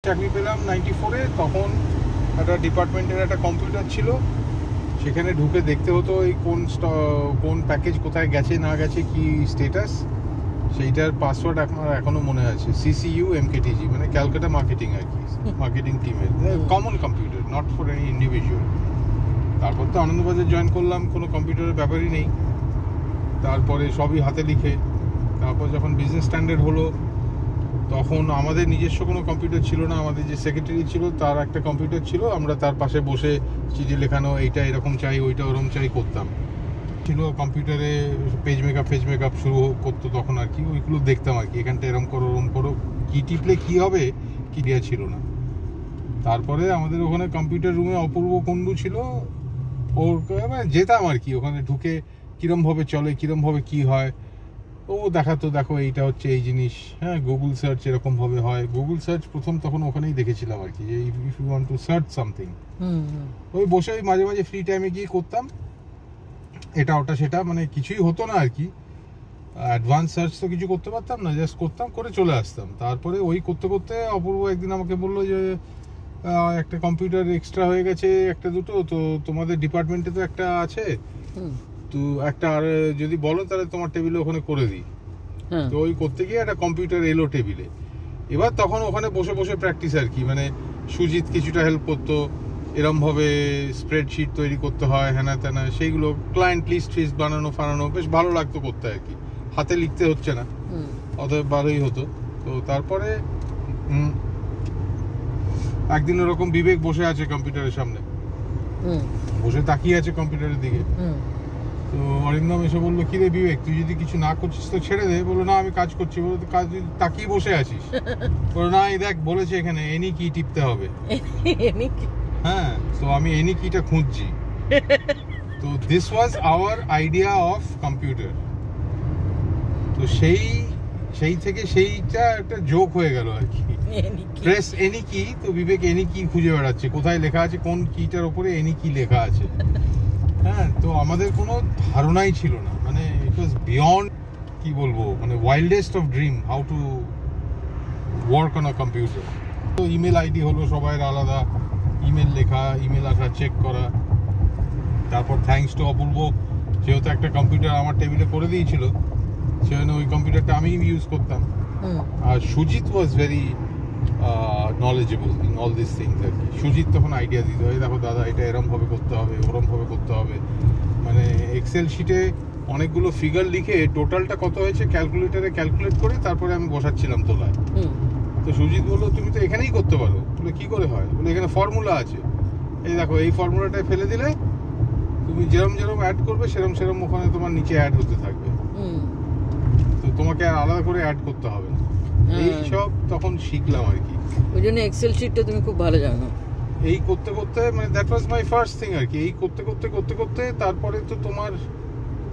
চাকরি পেলাম 94-এ। তখন একটা ডিপার্টমেন্টের একটা কম্পিউটার ছিল, সেখানে ঢুকে দেখতে হতো এই কোন প্যাকেজ কোথায় গেছে না গেছে, কি স্টেটাস। সেইটার পাসওয়ার্ড এখনো মনে আছে, CCU MKTG, মানে ক্যালকাটা মার্কেটিং আর কি, মার্কেটিং টিমের common computer, not for any individual. তারপর তো আনন্দবাজার জয়েন করলাম, কোনো কম্পিউটারের ব্যাপারই নেই। তারপরে সবই হাতে লিখে। তারপর যখন বিজনেস স্ট্যান্ডার্ড হলো, তখন আমাদের নিজস্ব কোনো কম্পিউটার ছিল না। আমাদের যে সেক্রেটারি ছিল তার একটা কম্পিউটার ছিল, আমরা তার পাশে বসে চিঠি লেখানো, এইটা এরকম চাই, ওইটা ওরকম চাই করতাম। ছিল কম্পিউটারে পেজ মেকআপ শুরু করতো তখন আর কি, ওইগুলো দেখতাম আর কি, এখানটা এরম করো, কি টিপলে কি হবে, কি দেওয়া ছিল না। তারপরে আমাদের ওখানে কম্পিউটার রুমে অপূর্ব কুণ্ডু ছিল, ওর যেতাম আর কি, ওখানে ঢুকে কিরমভাবে চলে, কিরমভাবে কি হয় ও দেখাতো, দেখো এইটা হচ্ছে এই জিনিস, হ্যাঁ গুগল সার্চ এরকমভাবে হয়। গুগল সার্চ প্রথম তখন ওখানেই দেখেছিলাম আর কি, যে if you want to search something, ওই বসে ওই মাঝে মাঝে ফ্রি টাইমে গিয়ে করতাম এটা ওটা সেটা, মানে কিছুই হতো না আর কি। অ্যাডভান্স সার্চ তো কিছু করতে পারতাম না, জাস্ট করতাম, করে চলে আসতাম। তারপরে ওই করতে করতে অপূর্ব একদিন আমাকে বললো যে একটা কম্পিউটার এক্সট্রা হয়ে গেছে, একটা দুটো, তো তোমাদের ডিপার্টমেন্টে তো একটা আছে, তো একটা আর যদি বলো তাহলে তোমার টেবিলে ওখানে করে দিই। তো ওই করতে গিয়ে একটা কম্পিউটার এলো টেবিলে। এবার তখন ওখানে বসে বসে প্র্যাকটিস আর কি, মানে সুজিত কিছুটা হেল্প করতো, এরমভাবে স্প্রেডশিট তৈরি করতে হয়, হ্যানা ত্যানা, সেইগুলো ক্লায়েন্ট লিস্ট বানানো বেশ ভালো লাগতো করতে আর কি, হাতে লিখতে হচ্ছে না, অতএব ভালোই হতো। তো তারপরে একদিন ওরকম বিবেক বসে আছে কম্পিউটারের সামনে, বসে তাকিয়ে আছে কম্পিউটারের দিকে। তো অরিন্দম এসে বললো, কি রে বিবেক, তুই যদি কিছু না করছিস তো ছেড়ে দে। বললো, না আমি কাজ করছি। বললো, কাজ তাকিয়ে বসে আছিস? বললো, না এই দেখ বলেছে এখানে এনি কি টিপতে হবে। হ্যাঁ, তো আমি এনি কিটা খুঁজছি। তো this was our idea of computer. তো সেই থেকে সেইটা একটা জোক হয়ে গেল আর কি, প্রেস এনি কি। তো বিবেক এনি কি খুঁজে বেড়াচ্ছে, কোথায় লেখা আছে, কোন কিটার উপরে এনি কি লেখা আছে। হ্যাঁ, তো আমাদের কোনো ধারণাই ছিল না, মানে ইট ওয়াজ বিয়ন্ড, কি বলবো, মানে wildest of dream how to work on a computer. তো ইমেল আইডি হলো সবাই আলাদা, ইমেল লেখা, ইমেল আসা চেক করা। তারপর থ্যাঙ্কস টু অপূর্ব, যেহেতু একটা কম্পিউটার আমার টেবিলে করে দিয়েছিল, সেজন্য ওই কম্পিউটারটা আমি ইউজ করতাম। আর Sujit was very knowledgeable in all these things আর কি। সুজিত তখন আইডিয়া দিত, এই দেখো দাদা এটা এরমভাবে করতে হবে, ওরমভাবে করতে হবে, মানে এক্সেল শিটে অনেকগুলো ফিগার লিখে টোটালটা কত হয়েছে ক্যালকুলেটরে ক্যালকুলেট করে তারপরে আমি বসাচ্ছিলাম তোলায়। তো সুজিত বললো, তুমি তো এখানেই করতে পারো। বলে, কি করে হয়? বলে, এখানে ফর্মুলা আছে, এই দেখো এই ফর্মুলাটায় ফেলে দিলে তুমি যেরম অ্যাড করবে সেরম ওখানে তোমার নিচে অ্যাড হতে থাকবে, তো তোমাকে আর আলাদা করে অ্যাড করতে হবে না। এই সব তখন শিখলাম আর কি, ওই জন্য এক্সেল শিটটা তুমি খুব ভালো জানো। এই করতে করতে, মানে that was my first thing আর কি। এই করতে করতে তারপরে তো তোমার,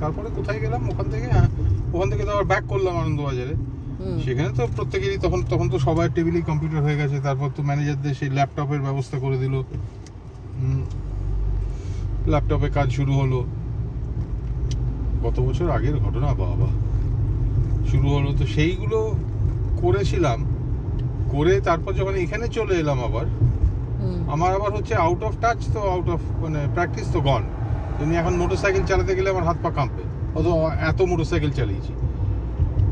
তারপরে কোথায় গেলাম, ওখান থেকে তো আবার ব্যাক করলাম আনন্দবাজারে। সেখানে তো প্রত্যেকেরই তখন তো সবার টেবিলেই কম্পিউটার হয়ে গেছে। তারপর তো ম্যানেজারদের সেই ল্যাপটপের ব্যবস্থা করে দিল, ল্যাপটপে কাজ শুরু হলো। কত বছর আগের ঘটনা বাবা, শুরু হলো। তো সেইগুলো করেছিলাম, করে তারপর যখন এখানে চলে এলাম আবার, আমার আবার হচ্ছে আউট অফ টাচ, তো আউট অফ মানে প্র্যাকটিস তো গন। তুমি এখন মোটরসাইকেল চালাতে গেলে আমার হাত পা কাঁপবে, অত এত মোটরসাইকেল চালিয়েছি।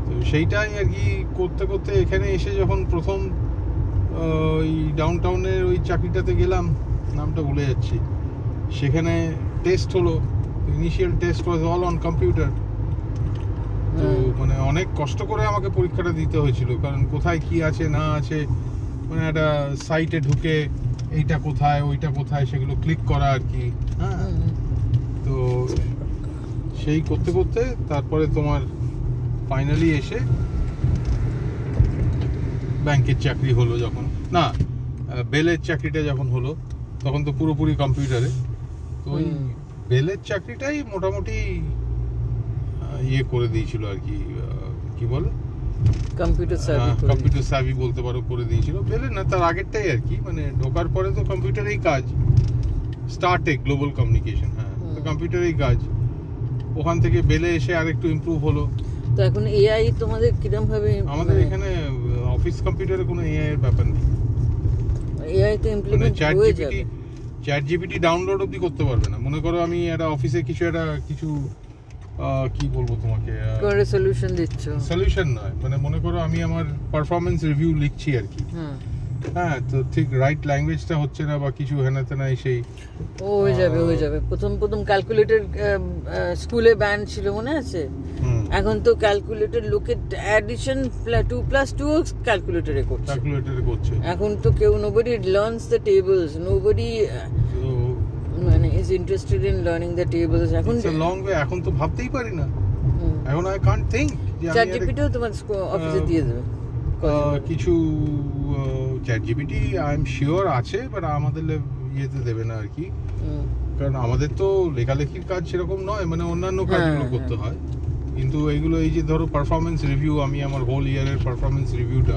তো সেইটাই আর কি করতে করতে এখানে এসে যখন প্রথম ওই ডাউন টাউনের ওই চাকরিটাতে গেলাম, নামটা ভুলে যাচ্ছি, সেখানে টেস্ট হলো। Initial test was all on computer. তো মানে অনেক কষ্ট করে আমাকে পরীক্ষাটা দিতে হয়েছিল, কারণ কোথায় কি আছে না আছে, মানে একটা সাইটে ঢুকে এইটা কোথায় ওইটা কোথায় সেগুলো ক্লিক করা আর কি। হ্যাঁ, তো সেই করতে করতে তারপরে তোমার ফাইনালি এসে ব্যাংকের চাকরি হলো। যখন না বেলের চাকরিটা যখন হলো, তখন তো পুরোপুরি কম্পিউটারে। তো ওই বেলের চাকরিটাই মোটামুটি ইয়ে করে দিয়েছিল আর কি, কি বলে, কম্পিউটার সার্ভি বলতে পারো, করে দিয়েছিল। বেলে না, তার আগেরটাই আর কি, মানে ঢোকার পরে তো কম্পিউটারেই কাজ, স্টারটেক গ্লোবাল কমিউনিকেশন, হ্যাঁ, তো কম্পিউটারেই কাজ। ওখান থেকে বেলে এসে আরেকটু ইমপ্রুভ হলো। তো এখন এআই তোমাদের কিরকম ভাবে? আমাদের এখানে অফিস কম্পিউটারে কোনো এআই এর ব্যাপার নেই। এআই তো ইমপ্লিমেন্ট হয়ে যাবে। চ্যাট জিপিটি ডাউনলোড অবধি করতে পারবে না। মনে করো আমি একটা অফিসে কিছু কি বলবো তোমাকে, করে সলিউশন দিচ্ছ। সলিউশন নয়, মানে মনে করো আমি আমার পারফরমেন্স রিভিউ লিখছি আর কি। হ্যাঁ, তো ঠিক রাইট ল্যাঙ্গুয়েজটা হচ্ছে না বা কিছু হেনা তেনা সেই হয়ে যাবে। প্রথম ক্যালকুলেটর স্কুলে ব্যান ছিল, মনে আছে? এখন তো ক্যালকুলেটর লোকে অ্যাডিশন 2+2 ক্যালকুলেটরে করছে। এখন তো কেউ nobody learns the tables, nobody মানে is interested in learning the tables. এখন লং ওয়ে, এখন তো ভাবতেই পারি না। এখন আই কান্ট থিংক যে চ্যাট জিপিটিও তোমার অফিসে দিয়ে দেবে কিছু। Chat GPT I am sure আছে, বাট আমাদের ইয়েতে দেবে না আর কি, কারণ আমাদের তো লেখালেখির কাজ সেরকম নয়, মানে অন্যান্য কাজগুলো করতে হয়। কিন্তু এইগুলো, এই যে ধরো পারফরমেন্স রিভিউ, আমি আমার হোল ইয়ারের পারফরমেন্স রিভিউটা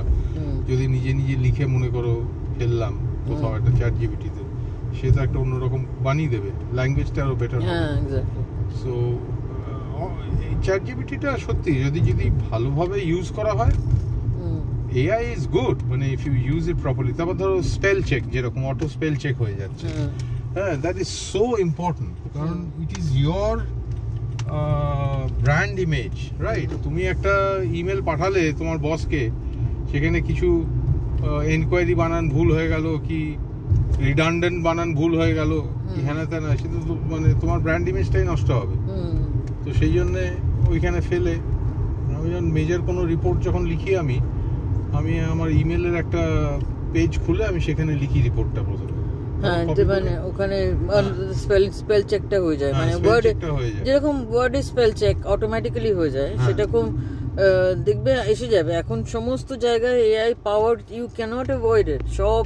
যদি নিজে লিখে মনে করো ফেললাম কোথাও একটা চ্যাট জিপিটিতে, সে তো একটা অন্যরকম বানিয়ে দেবে, ল্যাঙ্গুয়েজটা আরো বেটার হবে। সো চ্যাট জিপিটিটা সত্যি যদি ভালোভাবে ইউজ করা হয়, AI is good, মানে if you use it properly। তারপর ধরো স্পেল চেক, যেরকম অটো স্পেল চেক হয়ে যাচ্ছে, হ্যাঁ, that is so important, কারণ it is your brand image, right? তুমি একটা ইমেল পাঠালে তোমার বসকে, সেখানে কিছু এনকোয়ারি বানান ভুল হয়ে গেল, কি রিডান্ডেন্ট বানান ভুল হয়ে গেল, কি হ্যানা ত্যানা, সেটা তো মানে তোমার ব্র্যান্ড ইমেজটাই নষ্ট হবে। তো সেই জন্যে ওইখানে ফেলে, আমি যখন মেজর কোনো রিপোর্ট যখন লিখি, আমি আমার ইমেলের একটা পেজ খুলে আমি সেখানে লিখি রিপোর্টটা প্রথমে। হ্যাঁ, মানে ওখানে স্পেল চেকটা হয়ে যায়, মানে ওয়ার্ডে যেরকম ওয়ার্ডে স্পেল চেক অটোমেটিক্যালি হয়ে যায়, সেরকম দেখবে এসে যাবে। এখন সমস্ত জায়গায় AI powered, you cannot avoid it. সব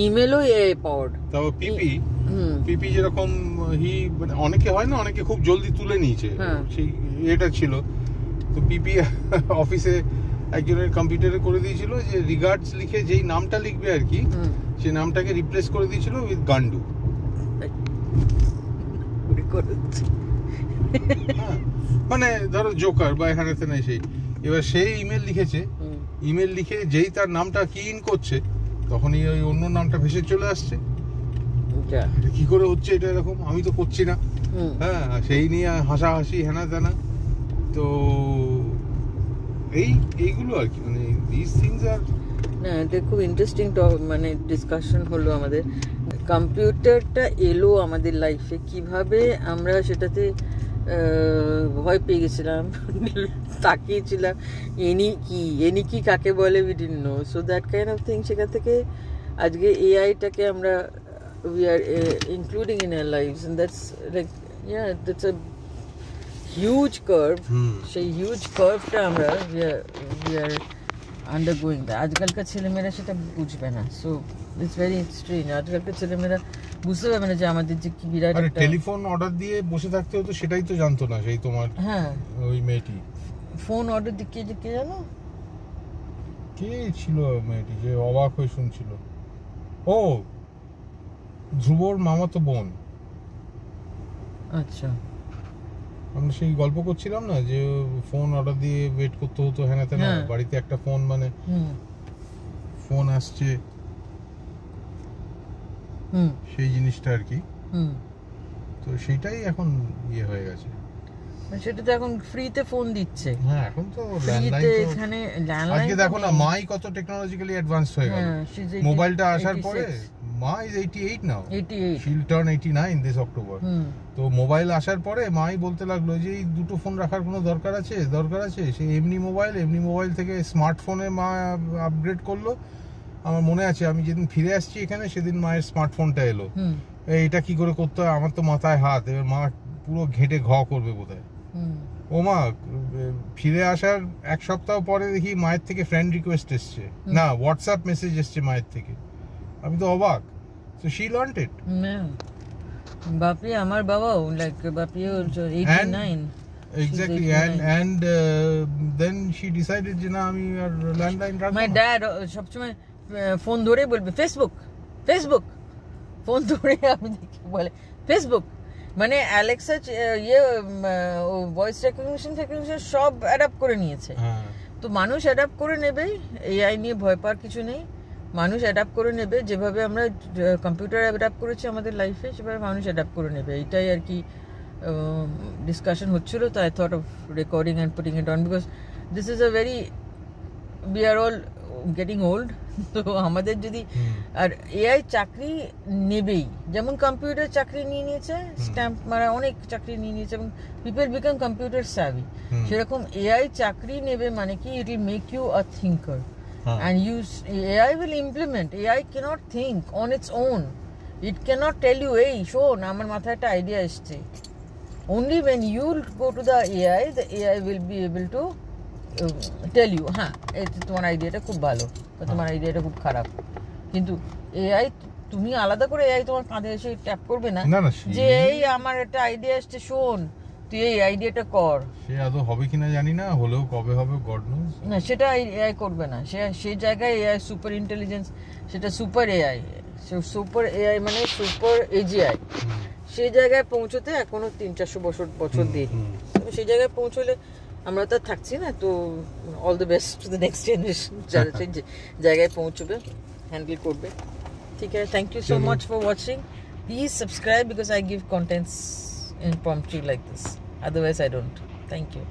ইমেলও এআই পাওয়ার্ড। তাও পিপি যেরকম মানে অনেকে হয় না, অনেকে খুব জলদি তুলে নিয়েছে, সেই এটা ছিল। তো পিপি অফিসে একজনের কম্পিউটারে করে দিয়েছিল যে রিগার্ডস লিখে যেই নামটা লিখবে আর কি, সেই নামটাকে রিপ্লেস করে দিয়েছিল উইথ গান্ডু। মানে ধরো জোকার বা এখানে তেনে সেই, এবার সেই ইমেল লিখেছে, ইমেল লিখে যেই তার নামটা কি ইন করছে, তখনই ওই অন্য নামটা ভেসে চলে আসছে। কি করে হচ্ছে এটা এরকম, আমি তো করছি না। হ্যাঁ, সেই নিয়ে হাসাহাসি হেনা তেনা। তো এইগুলো আর কি, মানে দিস থিংস আর না, এটা খুব ইন্টারেস্টিং মানে ডিসকাশন হলো আমাদের। কম্পিউটারটা এলো আমাদের লাইফে, কিভাবে আমরা সেটাতে ভয় পেয়ে গেছিলাম, তাকিয়েছিলাম, এনি কি কাকে বলে, we didn't know. So that kind of thing, সেখান থেকে আজকে এআইটাকে আমরা we are including in our lives, and that's like that's a huge curve. সেই হিউজ কার্ভটা আমরা উই আর আন্ডারগোয়িং। আজকালকার ছেলেমেয়েরা সেটা বুঝবে না। So it's very strange. আজকালকার ছেলেমেয়েরা বুঝতে পারবে না যে আমাদের যে কি বিরাট একটা টেলিফোন অর্ডার দিয়ে বসে থাকতে হতো, সেটাই তো জানতো না সেই তোমার। হ্যাঁ, ওই মেয়েটি ফোন অর্ডার দিয়ে কে জানো কে ছিল মেয়েটি যে অবাক হয়ে শুনছিল? ও ধ্রুবর মামাতো বোন। আচ্ছা, আমরা সেই গল্প করছিলাম না যে ফোন অর্ডার দিয়ে ওয়েট করতে হতো, হ্যাঁ তেনা, বাড়িতে একটা ফোন, মানে ফোন আসছে, সেই জিনিসটা আর কি। তো সেইটাই এখন ইয়ে হয়ে গেছে, সেটা তো এখন ফ্রিতে ফোন দিচ্ছে। হ্যাঁ, এখন তো ফ্রিতে এখানে ল্যান্ডলাইন। আজকে দেখো না, মাই কত টেকনোলজিক্যালি অ্যাডভান্স হয়ে গেল। মোবাইলটা আসার পরে মা is 88 now, 88, she will turn 89 this October. তো মোবাইল আসার পরে মাই বলতে লাগলো যে এই দুটো ফোন রাখার কোনো দরকার আছে। সেই এমনি মোবাইল থেকে স্মার্টফোনে মা আপগ্রেড করলো। আমার মনে আছে, আমি যেদিন ফিরে আসছি এখানে, সেদিন মায়ের স্মার্টফোনটা এলো। এটা কি করে করতে হয়, আমার তো মাথায় হাত। এবার মা পুরো ঘেটে করবে বোধহয়। ও মা, ফিরে আসার এক সপ্তাহ পরে দেখি মায়ের থেকে ফ্রেন্ড রিকোয়েস্ট এসছে, না হোয়াটসঅ্যাপ মেসেজ এসছে মায়ের থেকে। আমি তো অবাক। সো শি লার্নড ইট। বাপরে, আমার বাবাও like বাপিও 89 exactly, and then she decided যে না আমি আর ল্যান্ডলাইন রাখবো না। মাই ড্যাড সবসময় ফোন ধরে বলবে ফেসবুক, ফোন ধরে আমি দেখি বলে ফেসবুক, মানে অ্যালেক্সা ভয়েস রেকগনিশন সব অ্যাডাপ্ট করে নিয়েছে। তো মানুষ অ্যাডাপ্ট করে নেবে, এআই নিয়ে ভয় পাওয়ার কিছু নেই। মানুষ অ্যাডাপ্ট করে নেবে, যেভাবে আমরা কম্পিউটার অ্যাডাপ্ট করেছি আমাদের লাইফে, সেভাবে মানুষ অ্যাডাপ্ট করে নেবে। এইটাই আর কি ডিসকাশন হচ্ছিল। তো I thought of recording and putting it on, because this is a very, we are all getting old. তো আমাদের যদি, আর এআই চাকরি নেবেই, যেমন কম্পিউটার চাকরি নিয়ে নিয়েছে, স্ট্যাম্প মারা অনেক চাকরি নিয়ে নিয়েছে, এবং পিপল বিকাম কম্পিউটার স্যাভি, সেরকম এআই চাকরি নেবে মানে কি, it will make you a thinker and AI will implement. AI cannot think on its own. It cannot tell you, hey শোন আমার মাথায় একটা আইডিয়া এসছে। Only when you go to the AI will be able to tell you, হ্যাঁ তোমার আইডিয়াটা খুব ভালো বা তোমার আইডিয়াটা খুব খারাপ। কিন্তু এআই, তুমি আলাদা করে এআই তোমার কাঁধে এসে ট্যাপ করবে না যে এই আমার একটা আইডিয়া এসছে, শোন তুই এই আইডিয়াটা কর। সে আদৌ হবে কিনা জানি না, হলেও কবে হবে গড নোজ। না, সেটা এআই করবে না। সেই জায়গায় এআই সুপার ইন্টেলিজেন্স, সেটা সুপার এআই, সুপার এআই মানে সুপার এজিআই, সেই জায়গায় পৌঁছতে এখনো 300-400 বছর দেরি। সেই জায়গায় পৌঁছলে আমরা তো থাকছি না। তো all the best to the next generation, যারা সেই জায়গায় পৌঁছবে, হ্যান্ডেল করবে। ঠিক আছে, thank you so much for watching. Please subscribe, because I give contents impromptu like this. Otherwise I don't. Thank you.